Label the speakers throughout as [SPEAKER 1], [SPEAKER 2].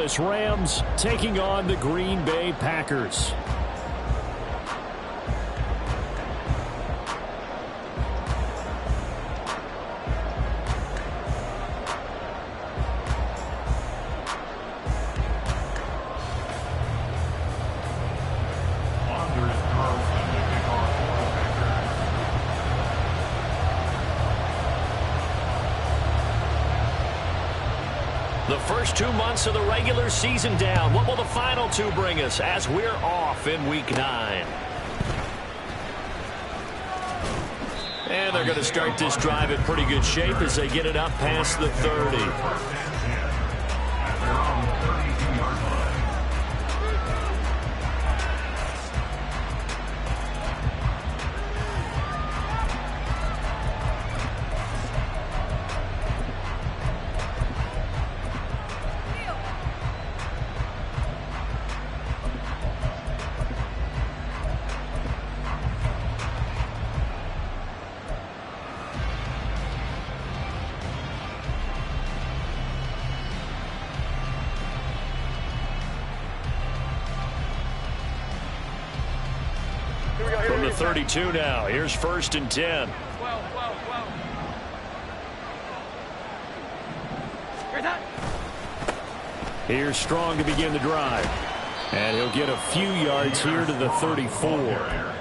[SPEAKER 1] Angeles Rams taking on the Green Bay Packers.
[SPEAKER 2] The first 2 months of the regular season down. What will the final two bring us as we're off in Week 9? And they're going to start this drive in pretty good shape as they get it up past the 30. From the 32 now. Here's 1st and 10.
[SPEAKER 1] Here's Strong to begin the drive. And he'll get a few yards here to the 34.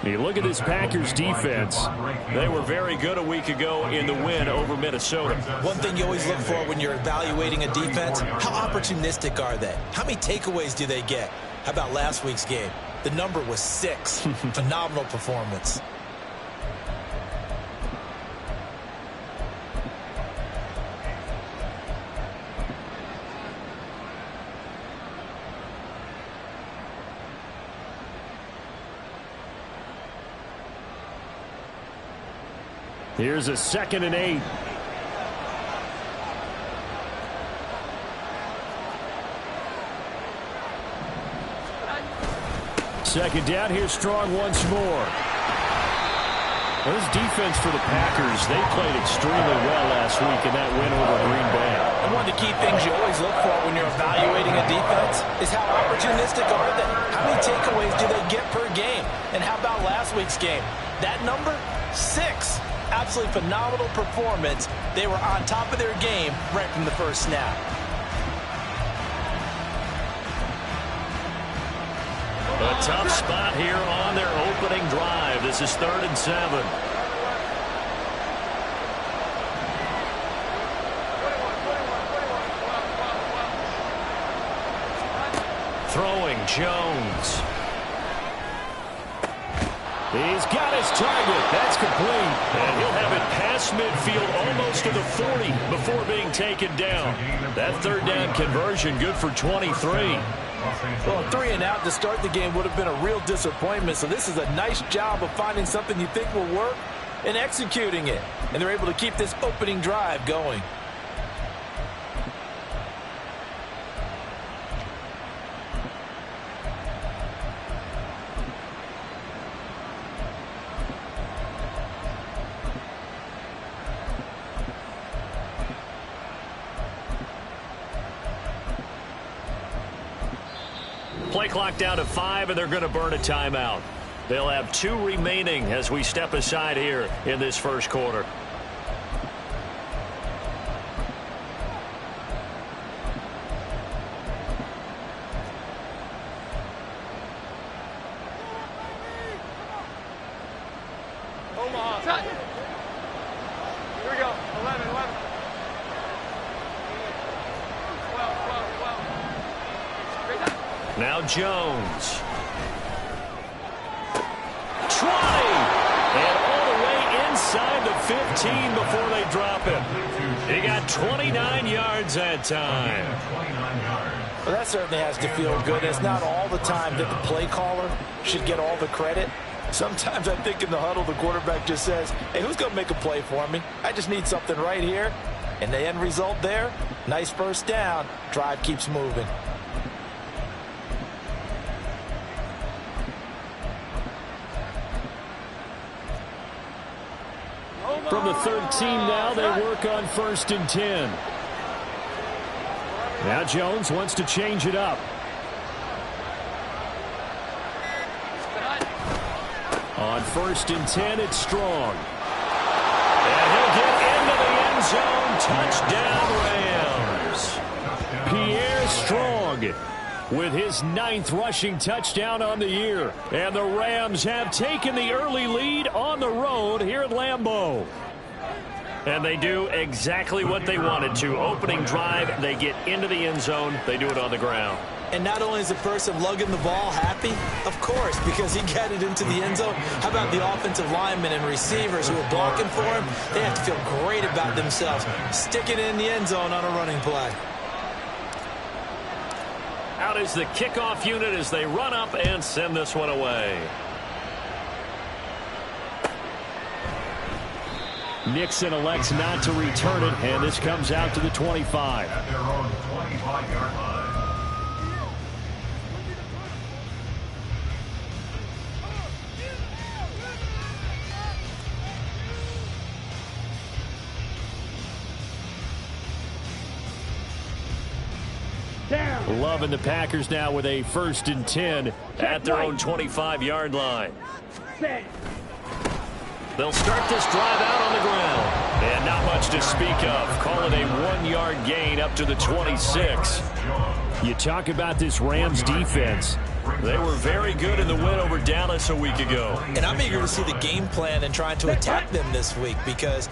[SPEAKER 1] You look at this Packers defense.
[SPEAKER 2] They were very good a week ago in the win over Minnesota.
[SPEAKER 3] One thing you always look for when you're evaluating a defense, how opportunistic are they? How many takeaways do they get? How about last week's game? The number was 6. Phenomenal performance.
[SPEAKER 1] Here's a 2nd and 8. Second down. Here's Strong once more. Well, this defense for the Packers, they played extremely well last week in that win over Green Bay.
[SPEAKER 3] And one of the key things you always look for when you're evaluating a defense is how opportunistic are they? How many takeaways do they get per game? And how about last week's game? That number, 6. Absolutely phenomenal performance. They were on top of their game right from the first snap.
[SPEAKER 2] A tough spot here on their opening drive. This is 3rd and 7. Throwing Jones.
[SPEAKER 1] He's got his target. That's complete.
[SPEAKER 2] And he'll have it past midfield almost to the 40 before being taken down. That 3rd down conversion good for 23.
[SPEAKER 3] Well, 3 and out to start the game would have been a real disappointment. So this is a nice job of finding something you think will work and executing it. And they're able to keep this opening drive going.
[SPEAKER 2] Play clock down to 5, and they're going to burn a timeout. They'll have 2 remaining as we step aside here in this first quarter.
[SPEAKER 4] Here we go. 11.
[SPEAKER 2] Now Jones. 20. And all the way inside the 15 before they drop him. He got 29 yards that time.
[SPEAKER 3] Well, that certainly has to feel good. It's not all the time that the play caller should get all the credit. Sometimes I think in the huddle, the quarterback just says, hey, who's going to make a play for me? I just need something right here. And the end result there, nice first down. Drive keeps moving.
[SPEAKER 1] From the 13 now, they work on 1st and 10. Now Jones wants to change it up. On 1st and 10, it's Strong.
[SPEAKER 2] And he'll get into the end zone. Touchdown, Rams.
[SPEAKER 1] Pierre Strong with his 9th rushing touchdown on the year. And the Rams have taken the early lead on the road here at Lambeau.
[SPEAKER 2] And they do exactly what they wanted to. Opening drive, they get into the end zone. They do it on the ground.
[SPEAKER 3] And not only is the person lugging the ball happy, of course, because he got it into the end zone. How about the offensive linemen and receivers who are blocking for him? They have to feel great about themselves. Stick it in the end zone on a running play.
[SPEAKER 2] Out is the kickoff unit as they run up and send this one away.
[SPEAKER 1] Nixon elects not to return it, and this comes out to the 25.
[SPEAKER 5] At their own 25-yard line.
[SPEAKER 1] Love and the Packers now with a 1st and 10
[SPEAKER 2] at their own 25-yard line. They'll start this drive out on the ground. And not much to speak of. Call it a 1-yard gain up to the 26.
[SPEAKER 1] You talk about this Rams defense.
[SPEAKER 2] They were very good in the win over Dallas a week ago.
[SPEAKER 3] And I'm eager to see the game plan and trying to attack them this week, because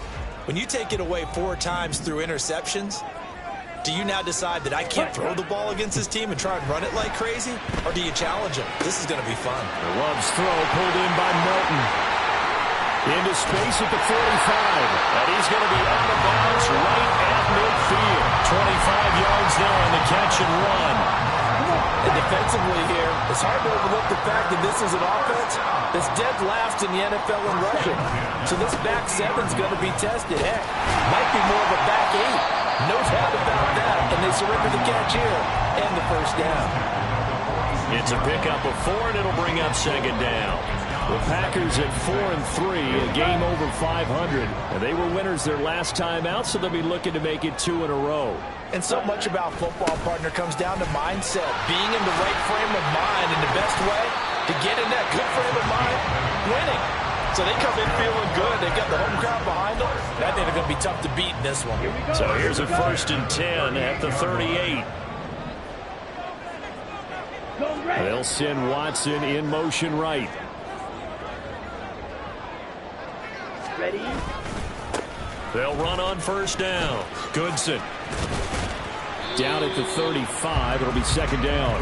[SPEAKER 3] when you take it away 4 times through interceptions, do you now decide that I can't throw the ball against this team and try and run it like crazy? Or do you challenge them? This is going to be fun.
[SPEAKER 1] Love's throw pulled in by Morton. Into space at the 45.
[SPEAKER 2] And he's going to be out of bounds right at midfield. 25 yards there on the catch and run.
[SPEAKER 3] And defensively here, it's hard to overlook the fact that this is an offense that's dead last in the NFL in rushing. So this back 7's going to be tested. Heck, might be more of a back 8. No doubt about that. And they surrender the catch here and the first down.
[SPEAKER 2] It's a pickup of 4, and it'll bring up 2nd down.
[SPEAKER 1] The Packers at 4-3, a game over 500. And they were winners their last time out, so they'll be looking to make it 2 in a row.
[SPEAKER 3] And so much about football, partner, comes down to mindset. Being in the right frame of mind, and the best way to get in that good frame of mind, winning. So they come in feeling good. They've got the home crowd behind them. I think they're going to be tough to beat in this one.
[SPEAKER 2] So here's a 1st and 10 at the 38.
[SPEAKER 1] They'll send Watson in motion right.
[SPEAKER 4] Ready?
[SPEAKER 2] They'll run on 1st down. Goodson.
[SPEAKER 1] Down at the 35. It'll be 2nd down.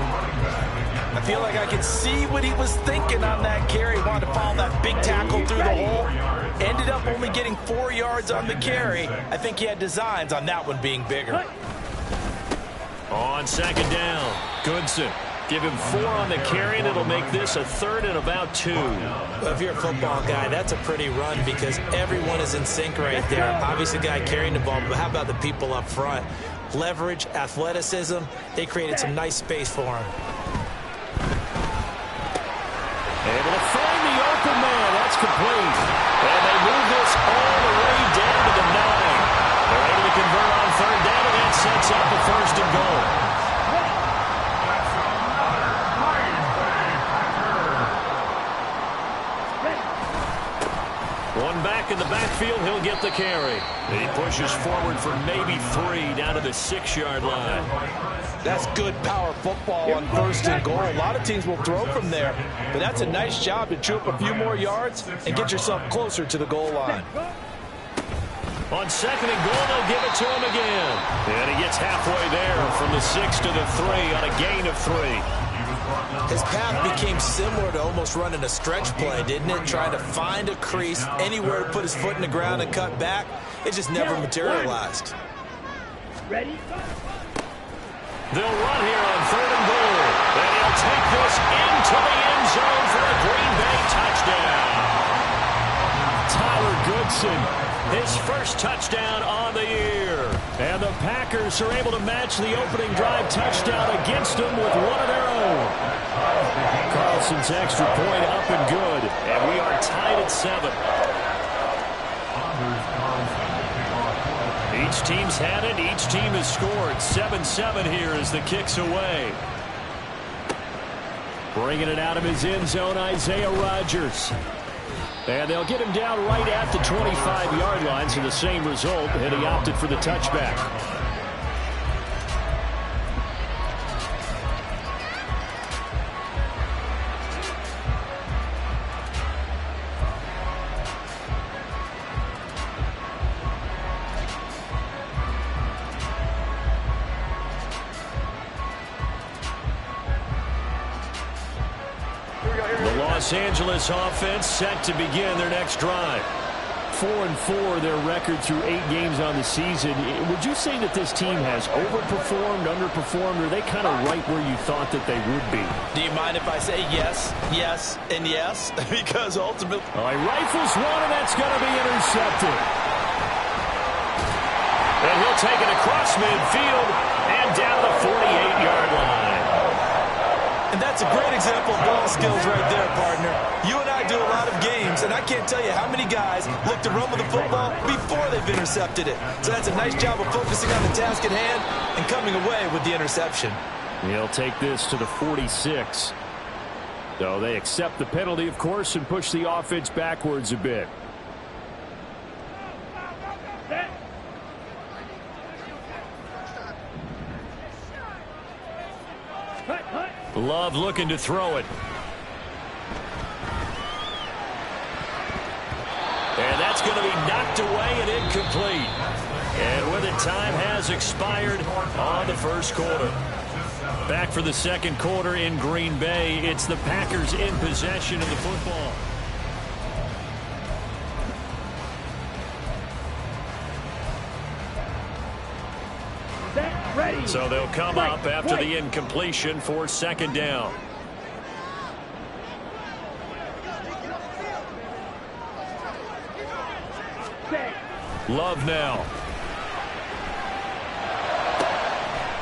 [SPEAKER 3] I feel like I can see what he was thinking on that carry. He wanted to follow that big tackle through the hole. Ended up only getting 4 yards on the carry. I think he had designs on that one being bigger.
[SPEAKER 2] On 2nd down, Goodson. Give him 4 on the carry, and it'll make this a 3rd and about 2.
[SPEAKER 3] Well, if you're a football guy, that's a pretty run because everyone is in sync right there. Obviously, the guy carrying the ball, but how about the people up front? Leverage, athleticism, they created some nice space for him.
[SPEAKER 1] Able to find the open man. That's complete.
[SPEAKER 2] And they move this all the way down to the 9. They're able to convert on 3rd down, and that sets up the 1st and goal. One back in the backfield, he'll get the carry. He pushes forward for maybe 3 down to the 6-yard line.
[SPEAKER 3] That's good power football on 1st and goal. A lot of teams will throw from there, but that's a nice job to chew up a few more yards and get yourself closer to the goal line.
[SPEAKER 2] On 2nd and goal, they'll give it to him again. And he gets halfway there from the 6 to the 3 on a gain of 3.
[SPEAKER 3] His path became similar to almost running a stretch play, didn't it? Trying to find a crease, anywhere to put his foot in the ground and cut back. It just never materialized.
[SPEAKER 4] Ready?
[SPEAKER 2] They'll run here on 3rd and goal. And he'll take this into the end zone for a Green Bay touchdown.
[SPEAKER 1] Tyler Goodson,
[SPEAKER 2] his first touchdown on the year.
[SPEAKER 1] And the Packers are able to match the opening drive touchdown against them with one of their own. Carlson's extra point up and good.
[SPEAKER 2] And we are tied at 7.
[SPEAKER 1] Each team's had it. Each team has scored. 7-7 here as the kick's away. Bringing it out of his end zone, Isaiah Rodgers. And they'll get him down right at the 25-yard line, so the same result, and he opted for the touchback. Los Angeles offense set to begin their next drive. 4-4 their record through 8 games on the season. Would you say that this team has overperformed, underperformed, or are they kind of right where you thought that they would be?
[SPEAKER 3] Do you mind if I say yes, yes, and yes? Because ultimately...
[SPEAKER 1] All right, rifles one, and that's going to be intercepted. And he'll take it across midfield and down the 48-yard line.
[SPEAKER 3] And that's a great example of ball skills right there, partner. You and I do a lot of games, and I can't tell you how many guys look to run with the football before they've intercepted it. So that's a nice job of focusing on the task at hand and coming away with the interception.
[SPEAKER 1] He'll take this to the 46. So they accept the penalty, of course, and push the offense backwards a bit. Love looking to throw it. And that's going to be knocked away and incomplete. And with it, time has expired on the first quarter. Back for the second quarter in Green Bay. It's the Packers in possession of the football.
[SPEAKER 4] Ready.
[SPEAKER 1] So they'll come up after the incompletion for second down. Love now.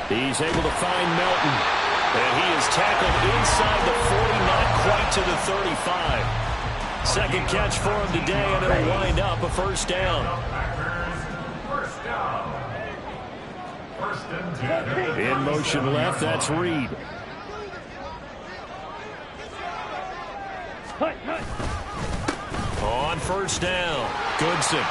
[SPEAKER 1] He's able to find Melton. And he is tackled inside the 40, not quite to the 35. Second catch for him today, and it'll wind up a first down.
[SPEAKER 5] First down.
[SPEAKER 1] In motion left, that's Reed. On first down, Goodson.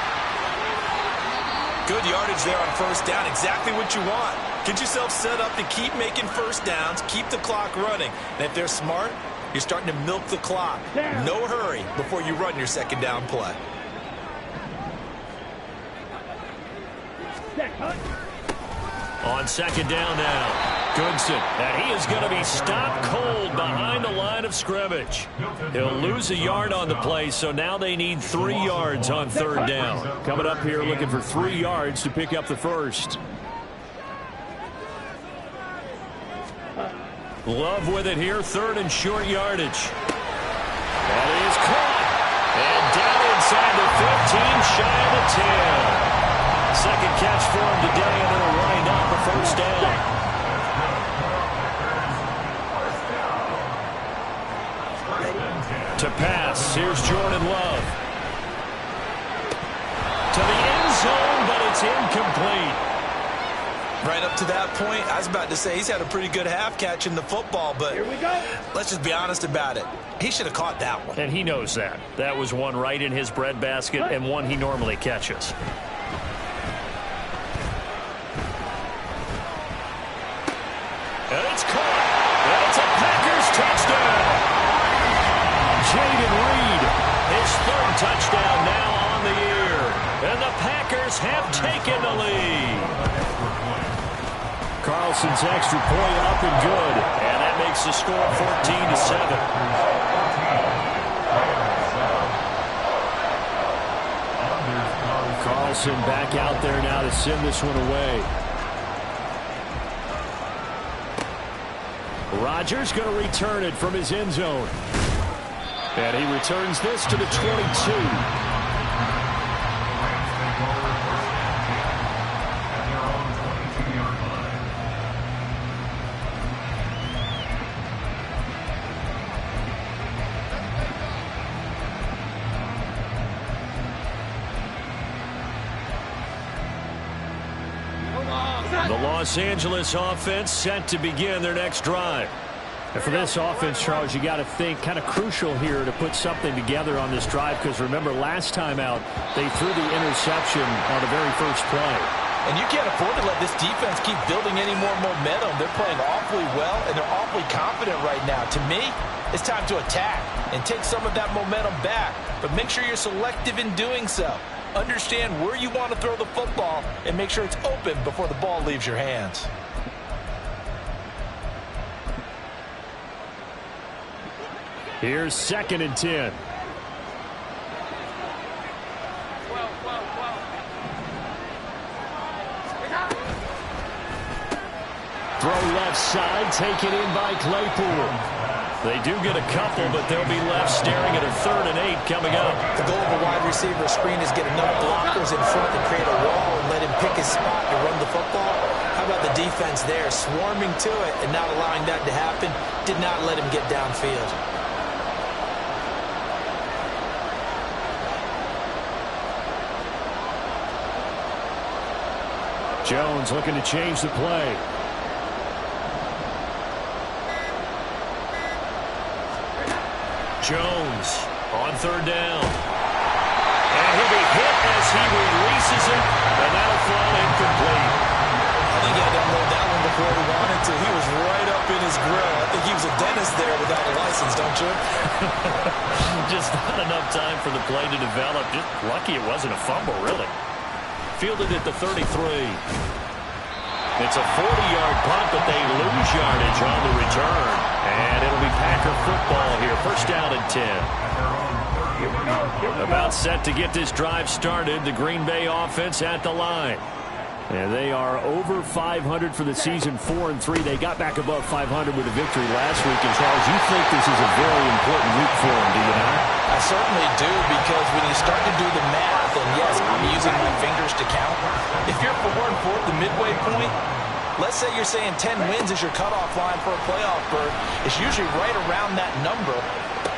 [SPEAKER 3] Good yardage there on first down. Exactly what you want. Get yourself set up to keep making first downs, keep the clock running. And if they're smart, you're starting to milk the clock. No hurry before you run your second down play.
[SPEAKER 1] On second down now, Goodson. And he is going to be stopped cold behind the line of scrimmage. He'll lose a yard on the play, so now they need 3 yards on third down. Coming up here looking for 3 yards to pick up the first. Love with it here, third and short yardage. That is caught. And down inside the 15, shy of the 10. Second catch for him today, and it'll wind up a first down. To pass, here's Jordan Love. To the end zone, but it's incomplete.
[SPEAKER 3] Right up to that point, I was about to say he's had a pretty good half catching the football, but
[SPEAKER 4] Here we go.
[SPEAKER 3] Let's just be honest about it. He should have caught that one.
[SPEAKER 1] And he knows that. That was one right in his breadbasket and one he normally catches. And it's caught. And it's a Packers touchdown. Jayden Reed, his third touchdown now on the year. And the Packers have taken the lead. Carlson's extra point up and good. And that makes the score 14-7. Carlson back out there now to send this one away. Rodgers going to return it from his end zone. And he returns this to the 22. Los Angeles offense set to begin their next drive.
[SPEAKER 2] And for this offense, Charles, you got to think kind of crucial here to put something together on this drive, because remember last time out they threw the interception on the very first play.
[SPEAKER 3] And you can't afford to let this defense keep building any more momentum. They're playing awfully well, and they're awfully confident right now. To me, it's time to attack and take some of that momentum back, but make sure you're selective in doing so. Understand where you want to throw the football and make sure it's open before the ball leaves your hands.
[SPEAKER 2] Here's 2nd and 10. Throw left side, taken in by Claypool.
[SPEAKER 1] They do get a couple, but they'll be left staring at a 3rd and 8 coming up.
[SPEAKER 3] The goal of a wide receiver screen is get enough blockers in front to create a wall and let him pick his spot to run the football. How about the defense there, swarming to it and not allowing that to happen? Did not let him get downfield.
[SPEAKER 2] Jones looking to change the play.
[SPEAKER 1] Jones on 3rd down. And he'll be hit as he releases it, and that'll fall incomplete.
[SPEAKER 3] I think he had to unload that one before he wanted to. He was right up in his grill. I think he was a dentist there without a license, don't you?
[SPEAKER 1] Just not enough time for the play to develop. Just lucky it wasn't a fumble, really. Fielded at the 33. It's a 40-yard punt, but they lose yardage on the return. And it'll be Packer football here. 1st down and 10. About set to get this drive started. The Green Bay offense at the line.
[SPEAKER 2] And they are over 500 for the season, 4-3. They got back above 500 with a victory last week. And Charles, you think this is a very important week for them, do you not?
[SPEAKER 3] I certainly do, because when you start to do the math, and yes, I'm using my fingers to count. If you're 4-4 at the midway point, let's say you're saying 10 wins is your cutoff line for a playoff berth. It's usually right around that number.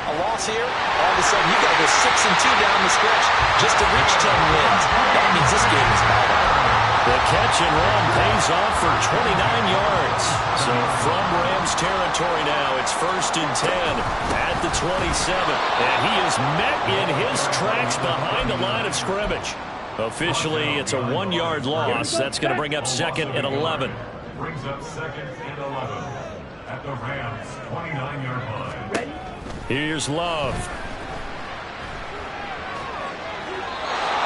[SPEAKER 3] A loss here, all of a sudden you got to go 6-2 down the stretch just to reach 10 wins. That means this game is vital.
[SPEAKER 1] The catch and run pays off for 29 yards. So from Rams territory now, it's 1st and 10 at the 27. And he is met in his tracks behind the line of scrimmage. Officially, it's a 1-yard loss. That's going to bring up 2nd and 11.
[SPEAKER 5] Brings up 2nd and 11 at the Rams 29-yard line.
[SPEAKER 4] Ready?
[SPEAKER 1] Here's Love.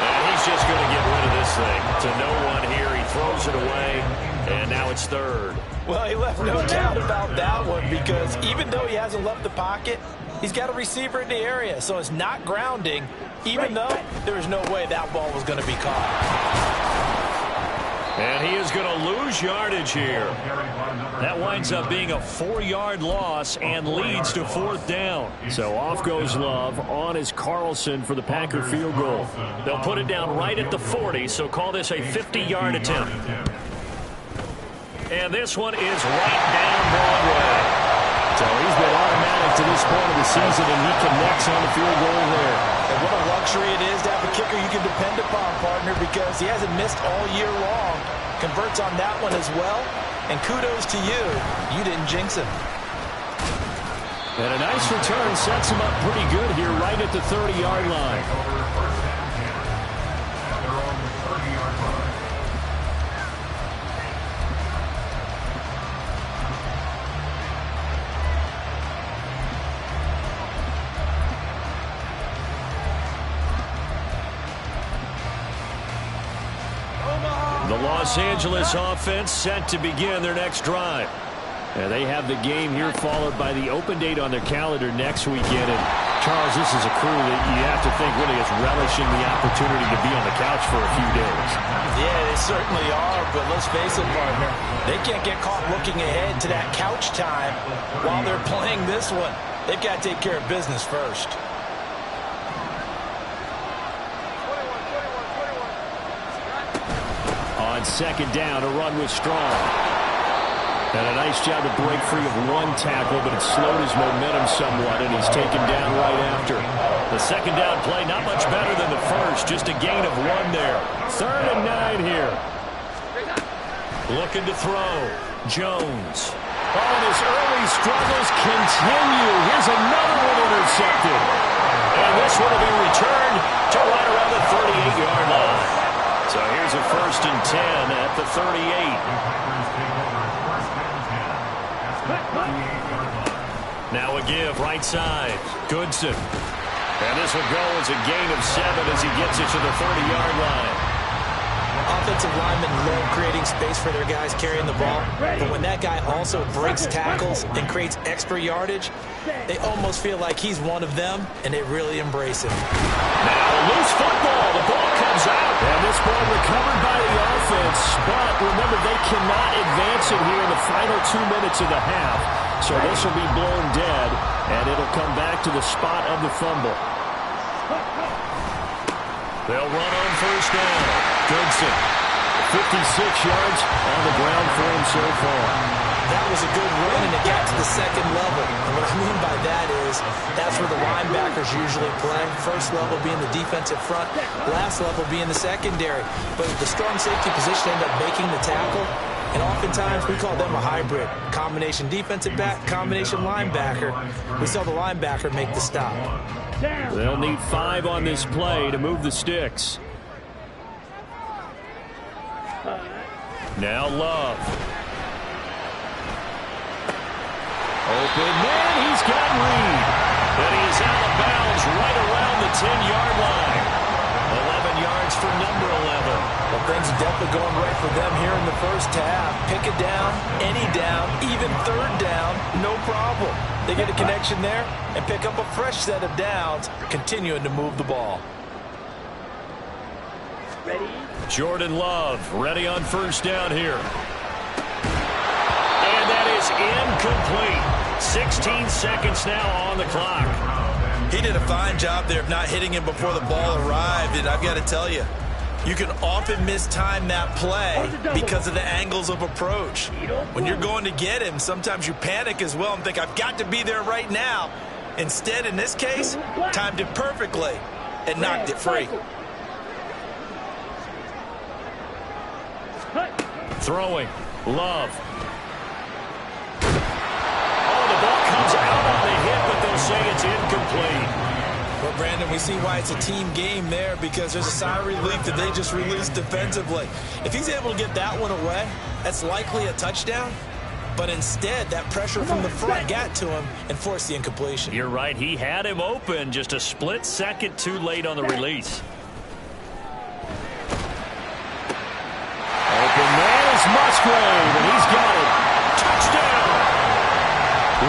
[SPEAKER 1] And he's just going to get rid of this thing to no one here. He throws it away, and now it's 3rd.
[SPEAKER 3] Well, he left no doubt about that one, because even though he hasn't left the pocket, he's got a receiver in the area, so it's not grounding, even though there is no way that ball was going to be caught.
[SPEAKER 1] And he is going to lose yardage here. That winds up being a 4-yard loss and leads to 4th down.
[SPEAKER 2] So off goes Love. On is Carlson for the Packer field goal.
[SPEAKER 1] They'll put it down right at the 40, so call this a 50-yard attempt. And this one is right down Broadway.
[SPEAKER 2] So he's been automatic to this point of the season, and he connects on the field goal there.
[SPEAKER 3] And what a luxury it is to have a kicker you can depend upon, partner, because he hasn't missed all year long. Converts on that one as well. And kudos to you. You didn't jinx him.
[SPEAKER 2] And a nice return sets him up pretty good here right at the 30-yard line.
[SPEAKER 1] The Los Angeles offense set to begin their next drive.
[SPEAKER 2] And they have the game here followed by the open date on their calendar next weekend. And Charles, this is a crew that you have to think really is relishing the opportunity to be on the couch for a few days.
[SPEAKER 3] Yeah, they certainly are, but let's face it, partner, they can't get caught looking ahead to that couch time while they're playing this one. They've got to take care of business first.
[SPEAKER 2] On 2nd down, a run with Strong. And a nice job to break free of one tackle, but it slowed his momentum somewhat, and he's taken down right after.
[SPEAKER 1] The 2nd down play not much better than the first, just a gain of 1 there.
[SPEAKER 2] 3rd and 9 here.
[SPEAKER 1] Looking to throw. Jones. Oh, and his early struggles continue. Here's another one intercepted. And this one will be returned to right around the 38-yard line. So here's a 1st and 10 at the 38. Now a give right side. Goodson. And this will go as a gain of 7 as he gets it to the 30-yard line.
[SPEAKER 3] Offensive linemen love creating space for their guys carrying the ball, but when that guy also breaks tackles and creates extra yardage, they almost feel like he's one of them, and they really embrace him.
[SPEAKER 1] Now a loose football. The ball comes out.
[SPEAKER 2] And this ball recovered by the offense, but remember, they cannot advance it here in the final 2 minutes of the half, so this will be blown dead, and it'll come back to the spot of the fumble.
[SPEAKER 1] They'll run on 1st down. Goodson.
[SPEAKER 2] 56 yards on the ground for him so far.
[SPEAKER 3] That was a good run, and it got to the 2nd level. And what I mean by that is that's where the linebackers usually play. 1st level being the defensive front, last level being the secondary. But the strong safety position ended up making the tackle, and oftentimes we call them a hybrid. Combination defensive back, combination linebacker. We saw the linebacker make the stop.
[SPEAKER 2] They'll need 5 on this play to move the sticks.
[SPEAKER 1] Now Love.
[SPEAKER 2] Open man, he's got Reed.
[SPEAKER 1] And he is out of bounds right around the 10-yard line. 11 yards for number 11.
[SPEAKER 3] Well, things are definitely going right for them here in the 1st half. Pick it down, any down, even 3rd down, no problem. They get a connection there and pick up a fresh set of downs, continuing to move the ball.
[SPEAKER 4] Ready?
[SPEAKER 1] Jordan Love ready on 1st down here. And that is incomplete. 16 seconds now on the clock.
[SPEAKER 3] He did a fine job there of not hitting him before the ball arrived, and I've got to tell you, you can often mistime that play because of the angles of approach. When you're going to get him, sometimes you panic as well and think, I've got to be there right now. Instead, in this case, timed it perfectly and knocked it free.
[SPEAKER 1] Throwing. Love. Oh, the ball comes out on the hit, but they'll say it's incomplete.
[SPEAKER 3] Well, Brandon, we see why it's a team game there, because there's a sigh of relief that they just released defensively. If he's able to get that one away, that's likely a touchdown. But instead, that pressure from the front got to him and forced the incompletion.
[SPEAKER 1] You're right. He had him open, just a split second too late on the release.
[SPEAKER 2] Open man is Musgrave, and he's got it.
[SPEAKER 1] Touchdown!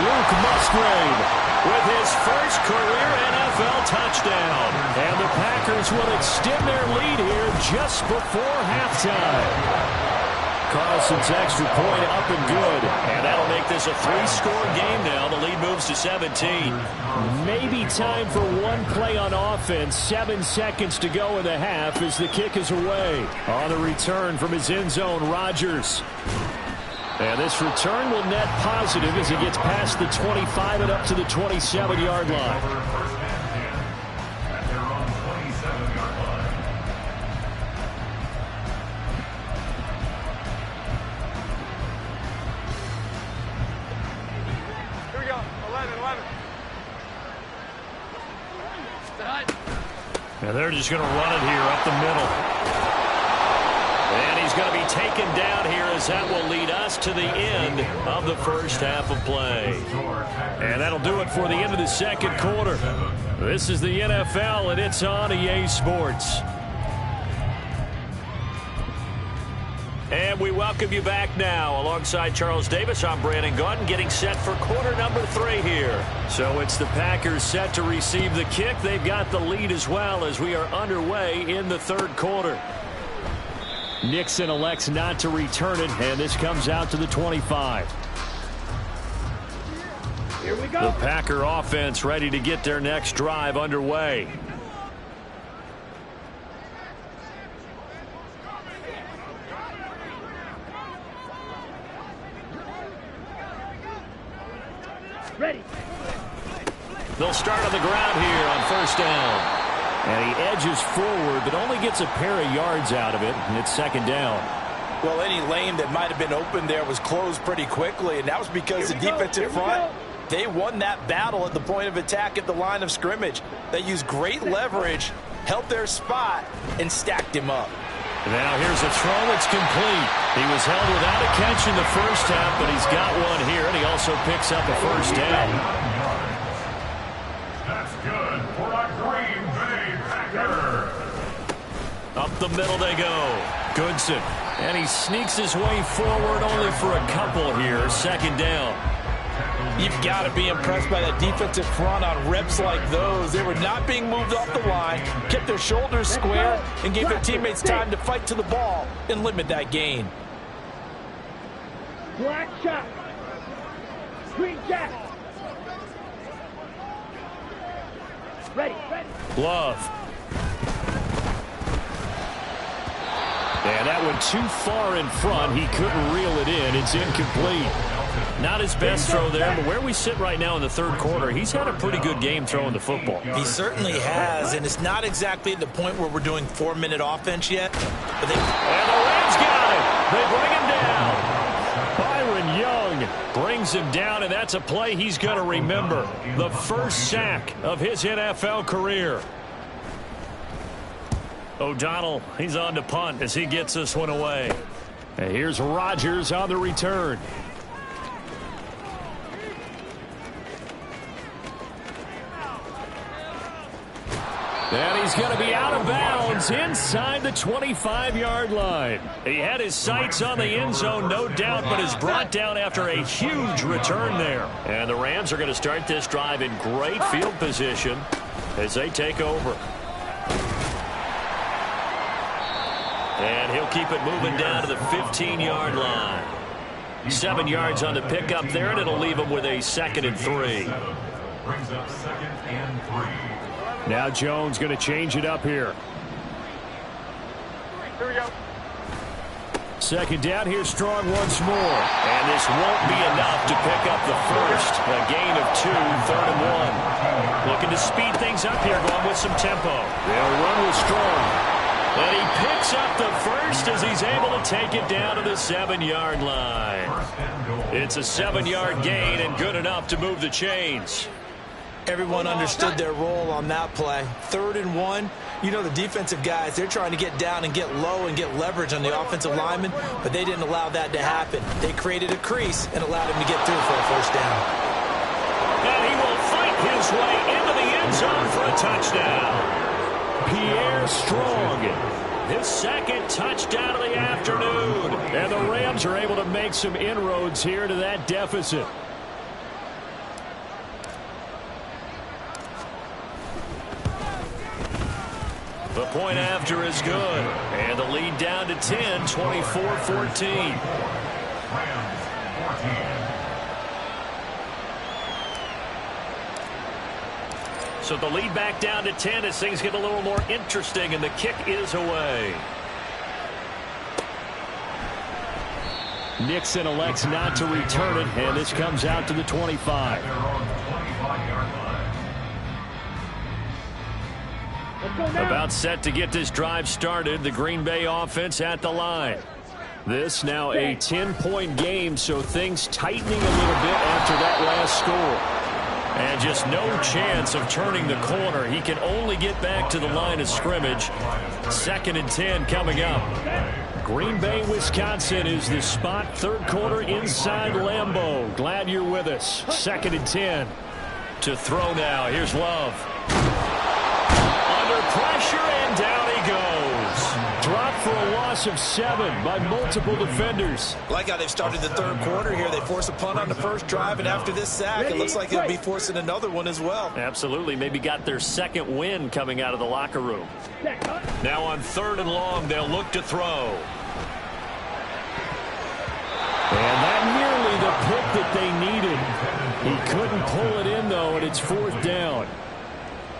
[SPEAKER 2] Luke Musgrave
[SPEAKER 1] with his first career NFL touchdown.
[SPEAKER 2] And the Packers will extend their lead here just before halftime. Carlson's extra point up and good.
[SPEAKER 1] And that'll make this a 3-score game now. The lead moves to 17.
[SPEAKER 2] Maybe time for one play on offense. 7 seconds to go in the half as the kick is away. On the return from his end zone, Rodgers. And this return will net positive as he gets past the 25 and up to the 27-yard line.
[SPEAKER 1] And they're just going to run it here up the middle. And he's going to be taken down here as that will lead us to the end of the first half of play. And that'll do it for the end of the second quarter. This is the NFL, and it's on EA Sports. And we welcome you back now. Alongside Charles Davis, I'm Brandon Gaudin, getting set for quarter number 3 here. So it's the Packers set to receive the kick. They've got the lead as well as we are underway in the third quarter.
[SPEAKER 2] Nixon elects not to return it, and this comes out to the 25.
[SPEAKER 4] Here we go.
[SPEAKER 1] The Packer offense ready to get their next drive underway.
[SPEAKER 4] Ready.
[SPEAKER 1] They'll start on the ground here on first down.
[SPEAKER 2] And he edges forward, but only gets a pair of yards out of it, and it's second down.
[SPEAKER 3] Well, any lane that might have been open there was closed pretty quickly, and that was because the defensive front, they won that battle at the point of attack at the line of scrimmage. They used great leverage, held their spot, and stacked him up.
[SPEAKER 1] Now here's a throw that's complete. He was held without a catch in the first half, but he's got one here, and he also picks up a first down.
[SPEAKER 5] That's good for a Green Bay Packer.
[SPEAKER 1] Up the middle they go. Goodson. And he sneaks his way forward only for a couple here. Second down.
[SPEAKER 3] You've got to be impressed by that defensive front on reps like those. They were not being moved off the line, kept their shoulders square, and gave their teammates time to fight to the ball and limit that gain.
[SPEAKER 4] Black shot. Green jack. Ready.
[SPEAKER 2] Love. And that went too far in front. He couldn't reel it in. It's incomplete.
[SPEAKER 1] Not his best throw there, but where we sit right now in the third quarter, he's had a pretty good game throwing the football.
[SPEAKER 3] He certainly has, and it's not exactly at the point where we're doing 4-minute offense yet. But
[SPEAKER 1] and the Rams got him. They bring him down.
[SPEAKER 2] Byron Young
[SPEAKER 1] brings him down, and that's a play he's going to remember. The first sack of his NFL career. O'Donnell, he's on to punt as he gets this one away.
[SPEAKER 2] And here's Rodgers on the return. And he's going to be out of bounds inside the 25-yard line.
[SPEAKER 1] He had his sights on the end zone, no doubt, but is brought down after a huge return there. And the Rams are going to start this drive in great field position as they take over. And he'll keep it moving down to the 15-yard line. 7 yards on the pickup there, and it'll leave him with a 2nd and 3.
[SPEAKER 5] Brings up 2nd and 3.
[SPEAKER 2] Now Jones going to change it up here.
[SPEAKER 4] Here we go.
[SPEAKER 2] Second down, here's Strong once more.
[SPEAKER 1] And this won't be enough to pick up the first. A gain of 2, 3rd and 1. Looking to speed things up here, going with some tempo.
[SPEAKER 2] They'll run with Strong.
[SPEAKER 1] And he picks up the first as he's able to take it down to the 7-yard line. It's a 7-yard gain and good enough to move the chains.
[SPEAKER 3] everyone understood their role on that play. 3rd and 1. You know, the defensive guys, they're trying to get down and get low and get leverage on the offensive lineman, but they didn't allow that to happen. They created a crease and allowed him to get through for a first down.
[SPEAKER 1] And he will fight his way into the end zone for a touchdown.
[SPEAKER 2] Pierre Strong.
[SPEAKER 1] His 2nd touchdown of the afternoon.
[SPEAKER 2] And the Rams are able to make some inroads here to that deficit.
[SPEAKER 1] The point after is good. And the lead down to 10, 24-14. So the lead back down to 10 as things get a little more interesting, and the kick is away.
[SPEAKER 2] Nixon elects not to return it, and this comes out to the 25.
[SPEAKER 1] About set to get this drive started. The Green Bay offense at the line.
[SPEAKER 2] This now a 10-point game, so things tightening a little bit after that last score.
[SPEAKER 1] And just no chance of turning the corner. He can only get back to the line of scrimmage. 2nd and 10 coming up.
[SPEAKER 2] Green Bay, Wisconsin is the spot. 3rd quarter inside Lambeau. Glad you're with us. 2nd and 10.
[SPEAKER 1] To throw now. Here's Love. Under pressure, and down he goes.
[SPEAKER 2] Dropped for a loss of 7 by multiple defenders.
[SPEAKER 3] Like how they've started the 3rd quarter here. They force a punt on the first drive, and after this sack, it looks like they'll be forcing another one as well.
[SPEAKER 1] Absolutely. Maybe got their 2nd win coming out of the locker room. Now on 3rd and long, they'll look to throw.
[SPEAKER 2] And that nearly the pick that they needed. He couldn't pull it in, though, and it's 4th down.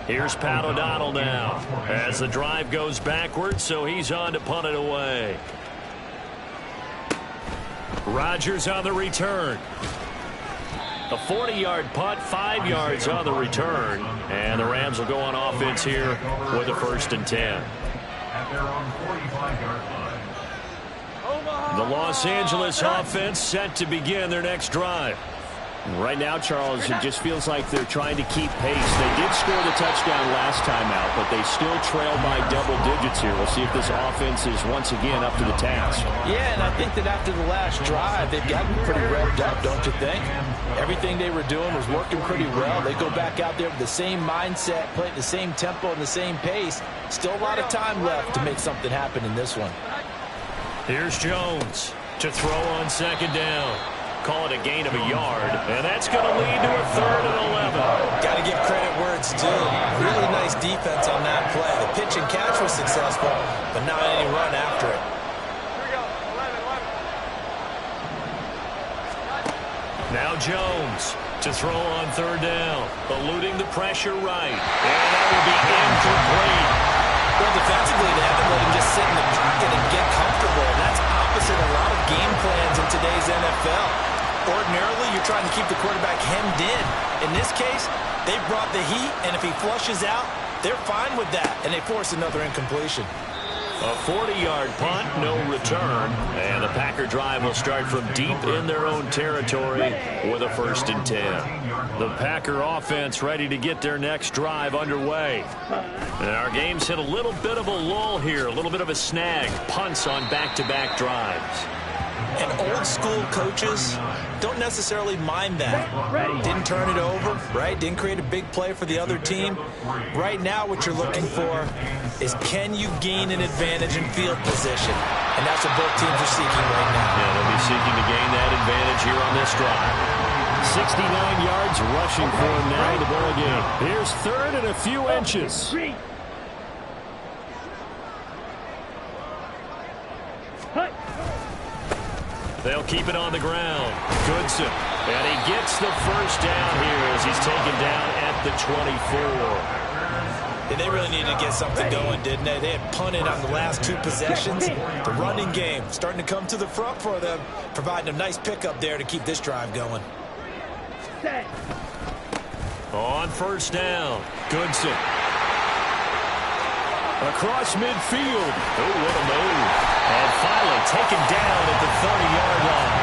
[SPEAKER 1] Here's Pat O'Donnell now as the drive goes backwards, so he's on to punt it away. Rodgers on the return. A 40-yard punt, 5 yards on the return, and the Rams will go on offense here with a 1st and 10.
[SPEAKER 5] At their own 45-yard line.
[SPEAKER 1] The Los Angeles offense set to begin their next drive.
[SPEAKER 2] Right now, Charles, it just feels like they're trying to keep pace. They did score the touchdown last time out, but they still trail by double digits here. We'll see if this offense is once again up to the task.
[SPEAKER 3] Yeah, and I think that after the last drive, they've gotten pretty revved up, don't you think? Everything they were doing was working pretty well. They go back out there with the same mindset, play at the same tempo and the same pace. Still a lot of time left to make something happen in this one.
[SPEAKER 1] Here's Jones to throw on second down. Call it a gain of a yard, and that's going to lead to a 3rd and 11.
[SPEAKER 6] Got to give credit where it's due. Really nice defense on that play. The pitch and catch was successful, but not any run after it.
[SPEAKER 1] Now Jones to throw on 3rd down, eluding the pressure right, and that will be incomplete.
[SPEAKER 6] Well, defensively, they haven't let him just sit in the pocket and get comfortable. That's opposite a lot of game plans in today's NFL. Ordinarily, you're trying to keep the quarterback hemmed in. In this case, they brought the heat, and if he flushes out, they're fine with that, and they force another incompletion.
[SPEAKER 1] A 40-yard punt, no return, and the Packer drive will start from deep in their own territory with a 1st and 10. The Packer offense ready to get their next drive underway. And our game's hit a little bit of a lull here, a little bit of a snag, punts on back-to-back drives.
[SPEAKER 6] And old-school coaches don't necessarily mind that. Didn't turn it over, right? Didn't create a big play for the other team. Right now, what you're looking for is can you gain an advantage in field position? And that's what both teams are seeking right now.
[SPEAKER 1] Yeah, they'll be seeking to gain that advantage here on this drive.
[SPEAKER 2] 69 yards rushing for him now in the ball game. Here's 3rd and a few inches.
[SPEAKER 1] They'll keep it on the ground. Goodson. And he gets the 1st down here as he's taken down at the 24.
[SPEAKER 6] And they really needed to get something going, didn't they? They had punted on the last 2 possessions. The running game starting to come to the front for them, providing a nice pickup there to keep this drive going.
[SPEAKER 1] On 1st down, Goodson.
[SPEAKER 2] Across midfield.
[SPEAKER 1] Oh, what a move. And finally taken down at the 30-yard line.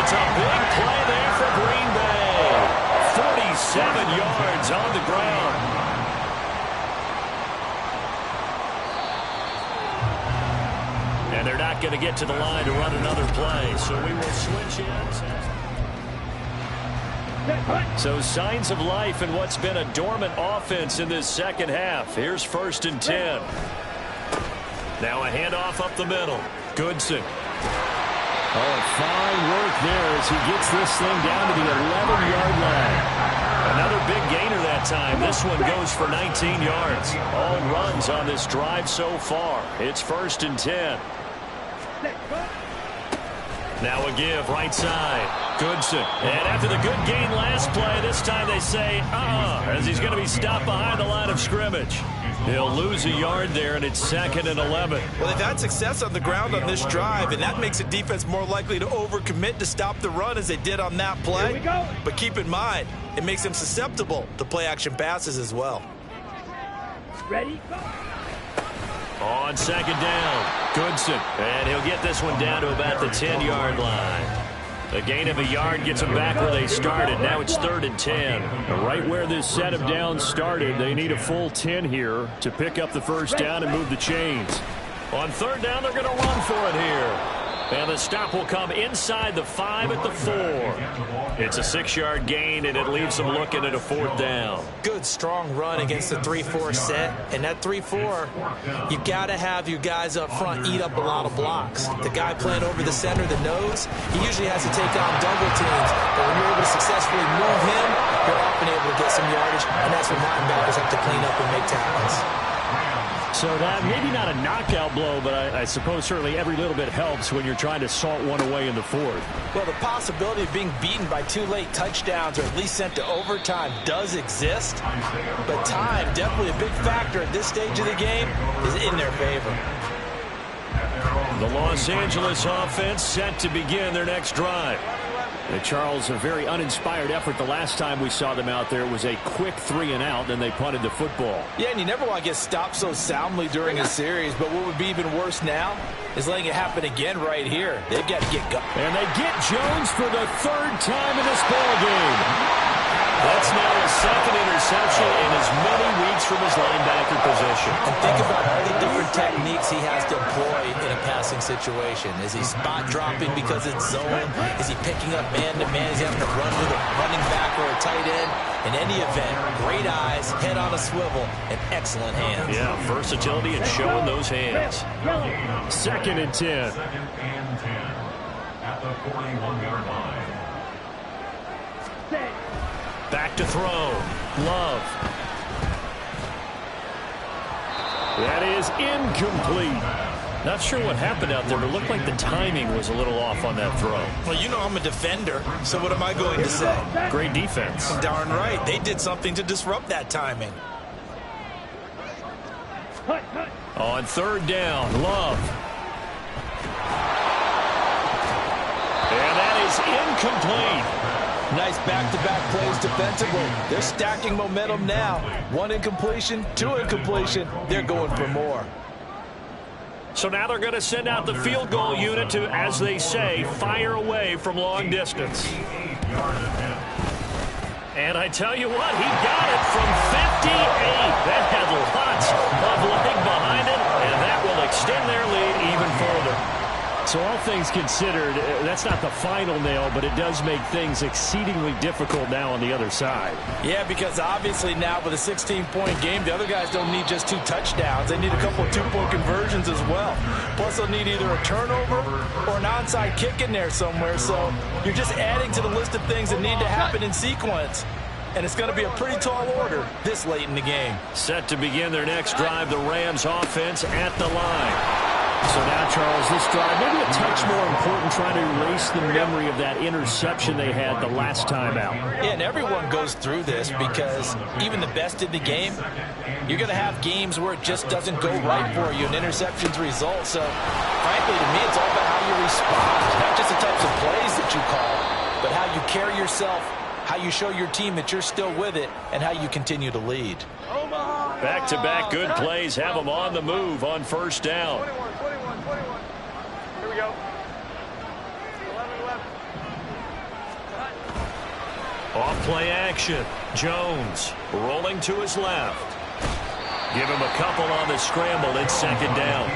[SPEAKER 1] It's a big play there for Green Bay. 47 yards on the ground. And they're not going to get to the line to run another play, so we will switch in. So signs of life in what's been a dormant offense in this second half. Here's 1st and 10. Now a handoff up the middle. Goodson.
[SPEAKER 2] Oh, fine work there as he gets this thing down to the 11-yard line.
[SPEAKER 1] Another big gainer that time. This one goes for 19 yards. All runs on this drive so far. It's 1st and 10. Now a give right side. Goodson. And after the good gain last play, this time they say, as he's going to be stopped behind the line of scrimmage. He'll lose a yard there, and it's 2nd and 11.
[SPEAKER 6] Well, they've had success on the ground on this drive, and that makes the defense more likely to overcommit to stop the run as they did on that play. But keep in mind, it makes them susceptible to play-action passes as well.
[SPEAKER 4] Ready?
[SPEAKER 1] On 2nd down, Goodson. And he'll get this one down to about the 10-yard line. A gain of a yard gets them back where they started. Now it's 3rd and 10.
[SPEAKER 2] Right where this set of downs started, they need a full 10 here to pick up the 1st down and move the chains.
[SPEAKER 1] On 3rd down, they're going to run for it here. And the stop will come inside the 5 at the 4. It's a 6-yard gain, and it leaves them looking at a 4th down.
[SPEAKER 6] Good, strong run against the 3-4 set. And that 3-4, you got to have your guys up front eat up a lot of blocks. The guy playing over the center, the nose, he usually has to take on double teams. But when you're able to successfully move him, you're often able to get some yardage, and that's when linebackers have to clean up and make tackles.
[SPEAKER 2] So that maybe not a knockout blow, but I suppose certainly every little bit helps when you're trying to salt one away in the 4th.
[SPEAKER 3] Well, the possibility of being beaten by 2 late touchdowns or at least sent to overtime does exist. But time, definitely a big factor at this stage of the game, is in their favor.
[SPEAKER 1] The Los Angeles offense set to begin their next drive.
[SPEAKER 2] And Charles, a very uninspired effort the last time we saw them out there. It was a quick 3 and out, then they punted the football.
[SPEAKER 3] Yeah, and you never want to get stopped so soundly during a series, but what would be even worse now is letting it happen again right here. They've got to get going.
[SPEAKER 2] And they get Jones for the 3rd time in this ball game.
[SPEAKER 1] That's now his 2nd interception in as many weeks from his linebacker position.
[SPEAKER 6] And think about all the different techniques he has to employ in a passing situation. Is he spot dropping because it's zone? Is he picking up man-to-man? Is he having to run with a running back or a tight end? In any event, great eyes, head on a swivel, and excellent hands.
[SPEAKER 1] Yeah, versatility and showing those hands.
[SPEAKER 2] 2nd and 10.
[SPEAKER 5] 2nd and 10 at the 41-yard line.
[SPEAKER 1] Back to throw. Love.
[SPEAKER 2] That is incomplete.
[SPEAKER 1] Not sure what happened out there, but it looked like the timing was a little off on that throw.
[SPEAKER 3] Well, you know I'm a defender, so what am I going to say?
[SPEAKER 1] Great defense.
[SPEAKER 3] Darn right. They did something to disrupt that timing.
[SPEAKER 1] On 3rd down, Love. And that is incomplete.
[SPEAKER 3] Nice back-to-back plays defensively. They're stacking momentum now. 1 incompletion, 2 incompletion. They're going for more.
[SPEAKER 1] So now they're going to send out the field goal unit to, as they say, fire away from long distance. And I tell you what, he got it from 58. That had lots of leg behind it, and that will extend their lead even further.
[SPEAKER 2] So all things considered, that's not the final nail, but it does make things exceedingly difficult now on the other side.
[SPEAKER 3] Yeah, because obviously now with a 16-point game, the other guys don't need just 2 touchdowns. They need a couple of 2-point conversions as well. Plus, they'll need either a turnover or an onside kick in there somewhere. So you're just adding to the list of things that need to happen in sequence. And it's going to be a pretty tall order this late in the game.
[SPEAKER 1] Set to begin their next drive, the Rams offense at the line.
[SPEAKER 2] So now, Charles, this drive, maybe a touch more important, trying to erase the memory of that interception they had the last time out.
[SPEAKER 3] Yeah, and everyone goes through this because even the best in the game, you're going to have games where it just doesn't go right for you and interceptions result. So, frankly, to me, it's all about how you respond. Not just the types of plays that you call, but how you carry yourself, how you show your team that you're still with it, and how you continue to lead.
[SPEAKER 1] Back-to-back good plays have them on the move on 1st down.
[SPEAKER 4] 21. Here we go. 11.
[SPEAKER 1] Off play action. Jones rolling to his left. Give him a couple on the scramble. It's 2nd down.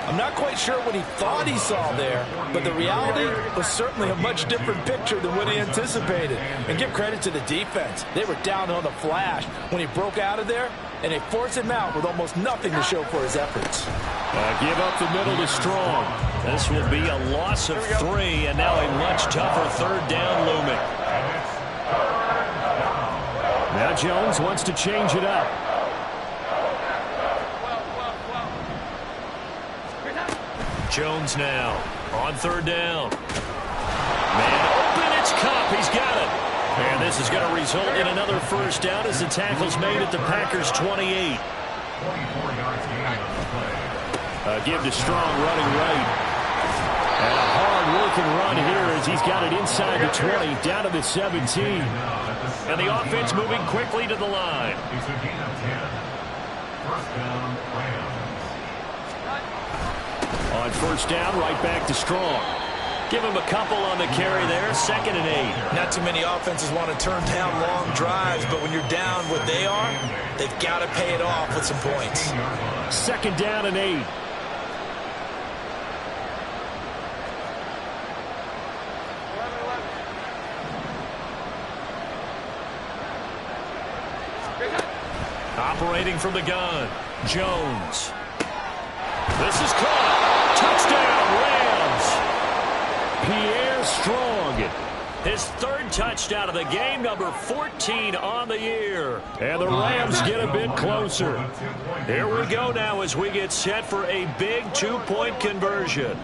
[SPEAKER 3] I'm not quite sure what he thought he saw there, but the reality was certainly a much different picture than what he anticipated. And give credit to the defense. They were down on the flash when he broke out of there, and they forced him out with almost nothing to show for his efforts.
[SPEAKER 2] Give up the middle to Strong.
[SPEAKER 1] This will be a loss of 3, and now a much tougher 3rd down looming.
[SPEAKER 2] Now Jones wants to change it up.
[SPEAKER 1] Jones now on 3rd down. Man open, it's Kupp. He's got it. And this is going to result in another 1st down as the tackle's made at the Packers' 28.
[SPEAKER 2] Give to Strong running right. And a hard-working run here as he's got it inside the 20, down to the 17.
[SPEAKER 1] And the offense moving quickly to the line.
[SPEAKER 5] It's a gain of 10. 1st down, Rams.
[SPEAKER 2] On 1st down, right back to Strong.
[SPEAKER 1] Give him a couple on the carry there. 2nd and 8.
[SPEAKER 3] Not too many offenses want to turn down long drives, but when you're down what they are, they've got to pay it off with some points.
[SPEAKER 2] 2nd down and 8.
[SPEAKER 1] Operating from the gun, Jones. This is caught. Touchdown, Rams.
[SPEAKER 2] Pierre Strong.
[SPEAKER 1] His 3rd touchdown of the game, number 14 on the year.
[SPEAKER 2] And the Rams get a bit closer.
[SPEAKER 1] Here we go now as we get set for a big 2-point conversion.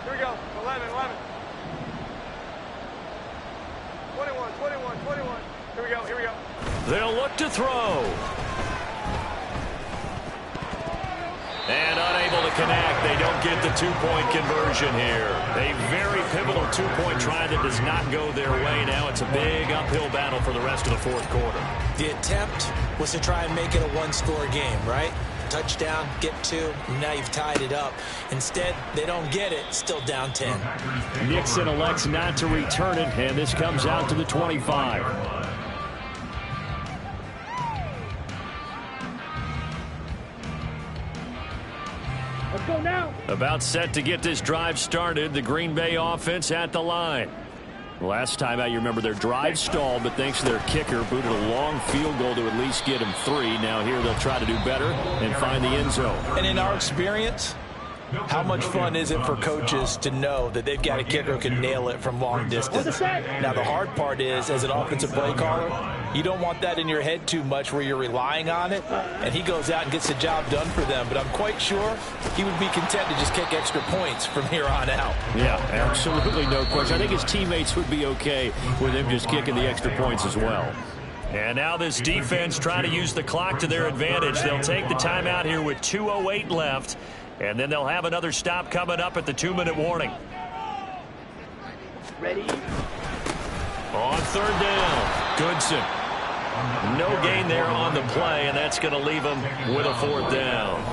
[SPEAKER 4] Here we go. 11. 21. Here we go.
[SPEAKER 1] They'll look to throw. And unable to connect. They don't get the two-point conversion here. A very pivotal two-point try that does not go their way. Now it's a big uphill battle for the rest of the fourth quarter. The attempt was to try and make it a one-score game, right? Touchdown, get two, and now you've tied it up. Instead, they don't get it, still down 10.
[SPEAKER 2] Nixon elects not to return it, and this comes out to the 25.
[SPEAKER 4] Let's go now.
[SPEAKER 2] About set to get this drive started, the Green Bay offense at the line. Last time out, you remember their drive stalled, but thanks to their kicker, booted a long field goal to at least get them 3. Now here they'll try to do better and find the end zone.
[SPEAKER 3] And in our experience, how much fun is it for coaches to know that they've got a kicker who can nail it from long distance? Now, the hard part is, as an offensive play caller, you don't want that in your head too much where you're relying on it, and he goes out and gets the job done for them. But I'm quite sure he would be content to just kick extra points from here on out.
[SPEAKER 2] Yeah, absolutely no question. I think his teammates would be okay with him just kicking the extra points as well.
[SPEAKER 1] And now this defense trying to use the clock to their advantage. They'll take the timeout here with 2:08 left. And then they'll have another stop coming up at the 2-minute warning.
[SPEAKER 4] Ready?
[SPEAKER 1] On third down, Goodson. No gain there on the play, and that's going to leave them with a fourth down.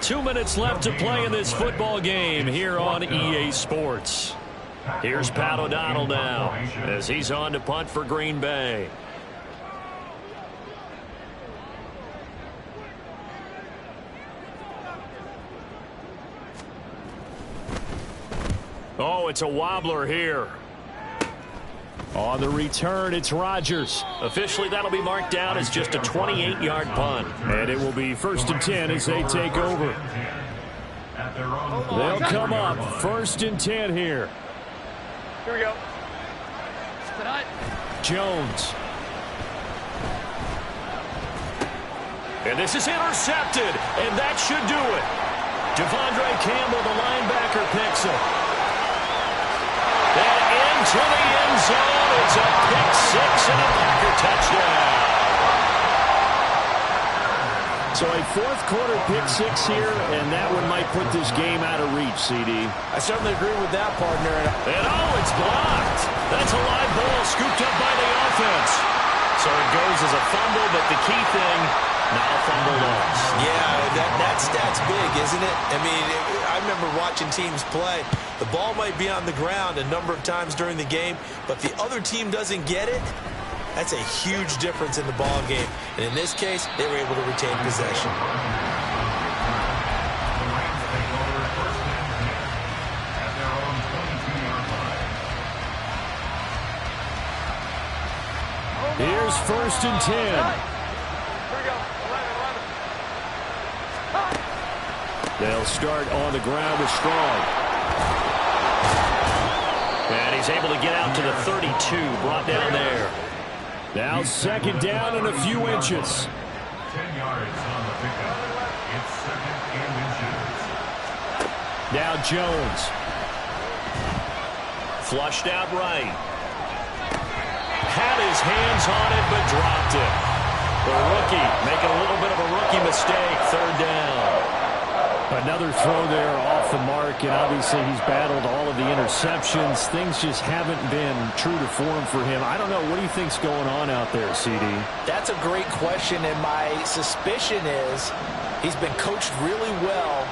[SPEAKER 1] 2 minutes left to play in this football game here on EA Sports. Here's Pat O'Donnell now as he's on to punt for Green Bay. Oh, it's a wobbler here.
[SPEAKER 2] On the return, it's Rodgers.
[SPEAKER 1] Officially, that'll be marked down as just a 28-yard punt.
[SPEAKER 2] And it will be 1st and 10 as they take over. They'll come up 1st and 10 here.
[SPEAKER 4] Here we go.
[SPEAKER 2] Jones.
[SPEAKER 1] And this is intercepted, and that should do it. Devondre Campbell, the linebacker, picks it. And into the end zone, it's a pick six and a Packer touchdown.
[SPEAKER 2] So a fourth quarter pick six here, and that one might put this game out of reach, CD.
[SPEAKER 3] I certainly agree with that, partner.
[SPEAKER 1] And oh, it's blocked. That's a live ball scooped up by the offense. So it goes as a fumble, but the key thing, now fumble loss.
[SPEAKER 6] Yeah, that stat's big, isn't it? I mean, I remember watching teams play. The ball might be on the ground a number of times during the game, but the other team doesn't get it. That's a huge difference in the ball game. And in this case, they were able to retain possession.
[SPEAKER 2] Here's 1st and 10.
[SPEAKER 4] Here we go. 11.
[SPEAKER 2] They'll start on the ground with Strong.
[SPEAKER 1] And he's able to get out to the 32, brought down there.
[SPEAKER 2] Now 2nd down and a few inches.
[SPEAKER 5] 10 yards on the pickup. It's 2nd and inches.
[SPEAKER 2] Now Jones.
[SPEAKER 1] Flushed out right. Had his hands on it, but dropped it. The rookie making a little bit of a rookie mistake. 3rd down.
[SPEAKER 2] Another throw there off the mark, and obviously he's battled all of the interceptions. Things just haven't been true to form for him. I don't know. What do you think's going on out there, CD?
[SPEAKER 3] That's a great question, and my suspicion is he's been coached really well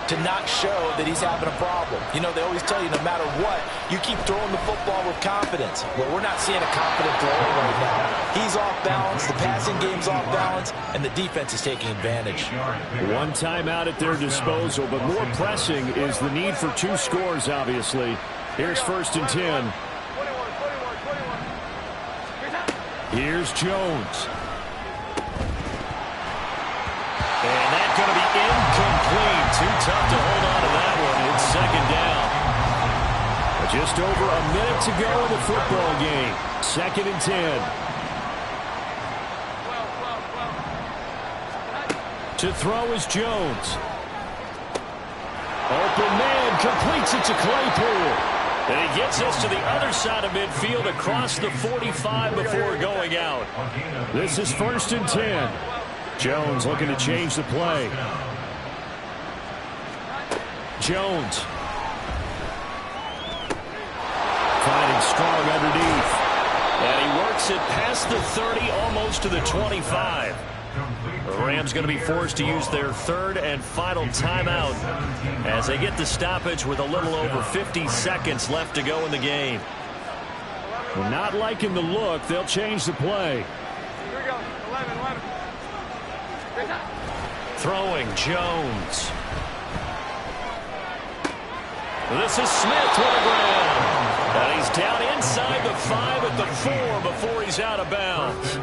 [SPEAKER 3] to not show that he's having a problem. You know, they always tell you no matter what, you keep throwing the football with confidence. Well, we're not seeing a confident thrower right now. He's off balance, the passing game's off balance, and the defense is taking advantage.
[SPEAKER 2] One timeout at their disposal, but more pressing is the need for 2 scores, obviously. Here's 1st and 10.
[SPEAKER 4] 21.
[SPEAKER 2] Here's Jones.
[SPEAKER 1] And that's going to be incomplete. Too tough to hold on to that one. It's 2nd down.
[SPEAKER 2] Just over a minute to go in the football game. 2nd and 10. To throw is Jones. Open man completes it to Claypool.
[SPEAKER 1] And he gets us to the other side of midfield across the 45 before going out.
[SPEAKER 2] This is 1st and 10. Jones looking to change the play. Jones. Finding strong underneath. And he works it past the 30, almost to the 25. The Rams going to be forced to use their third and final timeout as they get the stoppage with a little over 50 seconds left to go in the game.
[SPEAKER 7] Not liking the look. They'll change the play.
[SPEAKER 4] Here we go. 11.
[SPEAKER 1] Throwing Jones. This is Smith with the ground. And he's down inside the 5 at the 4 before he's out of bounds.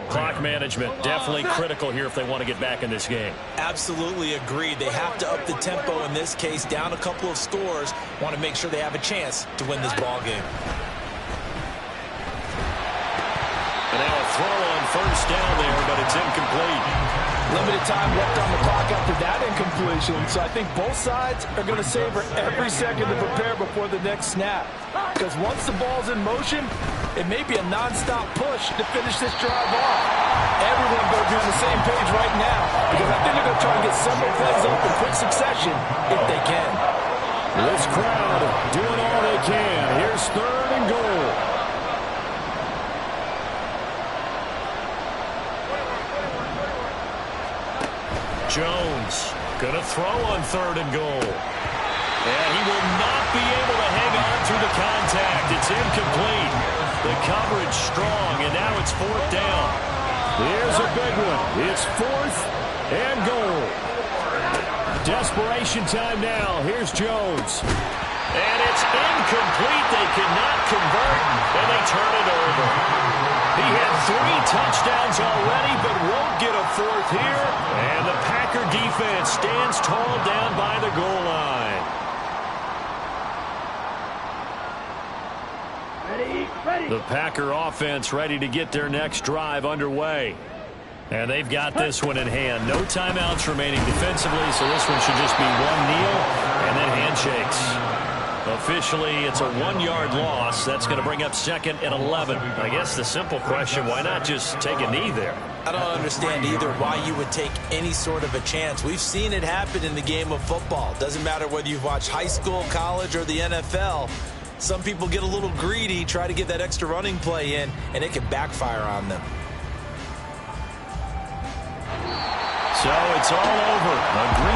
[SPEAKER 1] Clock management definitely critical here if they want to get back in this game.
[SPEAKER 6] Absolutely agreed. They have to up the tempo in this case, down a couple of scores. Want to make sure they have a chance to win this ball game.
[SPEAKER 1] And now a throw on first down there, but it's incomplete.
[SPEAKER 3] Limited time left on the clock after that incompletion, so I think both sides are going to savor every second to prepare before the next snap. Because once the ball's in motion, it may be a non-stop push to finish this drive off. Everyone better be on the same page right now, because I think they're going to try and get several plays off in quick succession if they can.
[SPEAKER 7] This crowd doing all they can. Here's 3rd and goal.
[SPEAKER 1] Jones going to throw on 3rd and goal. And he will not be able to hang on through the contact. It's incomplete. The coverage strong, and now it's 4th down.
[SPEAKER 7] Here's a big one. It's 4th and goal. Desperation time now. Here's Jones.
[SPEAKER 1] And it's incomplete. They cannot convert, and they turn it over. He had 3 touchdowns already, but won't get a 4th here. And the Packer defense stands tall down by the goal line. The Packer offense ready to get their next drive underway. And they've got this one in hand. No timeouts remaining defensively, so this one should just be one kneel and then handshakes. Officially, it's a 1-yard loss. That's going to bring up 2nd and 11. I guess the simple question, why not just take a knee there?
[SPEAKER 6] I don't understand either why you would take any sort of a chance. We've seen it happen in the game of football. Doesn't matter whether you've watched high school, college, or the NFL. Some people get a little greedy, try to get that extra running play in, and it can backfire on them.
[SPEAKER 1] So it's all over. A green